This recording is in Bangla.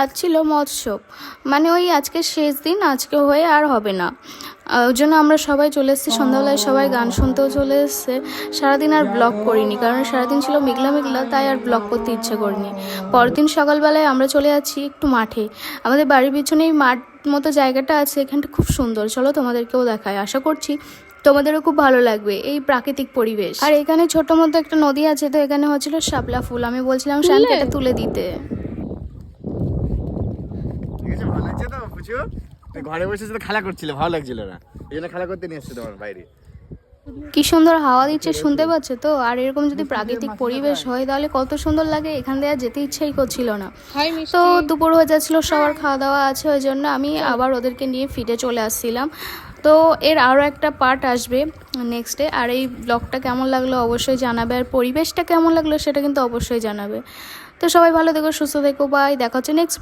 আজ ছিল মৎসব, মানে ওই আজকে শেষ দিন, আজকে হয়ে আর হবে না। ওই জন্য আমরা সবাই চলে এসেছি, সন্ধ্যাবেলায় সবাই গান শুনতেও চলে এসছে। সারাদিন আর ব্লগ করিনি, কারণ সারাদিন ছিল মেঘলা মেঘলা, তাই আর ব্লগ করতে ইচ্ছে করিনি। পরের দিন সকালবেলায় আমরা চলে যাচ্ছি একটু মাঠে। আমাদের বাড়ির পিছনেই মাঠ মতো জায়গাটা আছে, এখানটা খুব সুন্দর। চলো তোমাদেরকেও দেখায়, আশা করছি তোমাদেরও খুব ভালো লাগবে এই প্রাকৃতিক পরিবেশ। আর এখানে ছোট মতো একটা নদী আছে, তো এখানে হচ্ছিল শাপলা ফুল। আমি বলছিলাম শানকে এটা তুলে দিতে। ঠিক আছে, ভালো লাগছে তো বুঝছো? তুই ঘরে বসে শুধু খেলা করছিলে, ভালো লাগছিল না, এই জন্য খেলা করতে নিয়ে এসছে তোমার বাইরে। কি সুন্দর হাওয়া দিচ্ছে, শুনতে পাচ্ছ তো? আর এরকম যদি প্রাকৃতিক পরিবেশ হয় তাহলে কত সুন্দর লাগে। এখান দিয়ে আর যেতে ইচ্ছাই করছিল না। তো দুপুর হয়ে যাচ্ছিল, সবার খাওয়া দাওয়া আছে, ওই জন্য আমি আবার ওদেরকে নিয়ে ফিরে চলে আসছিলাম। তো এর আরও একটা পার্ট আসবে নেক্সটে। আর এই ব্লগটা কেমন লাগলো অবশ্যই জানাবে, আর পরিবেশটা কেমন লাগলো সেটা কিন্তু অবশ্যই জানাবে। তো সবাই ভালো থেকো, সুস্থ থেকো, বাই, দেখা হচ্ছে নেক্সট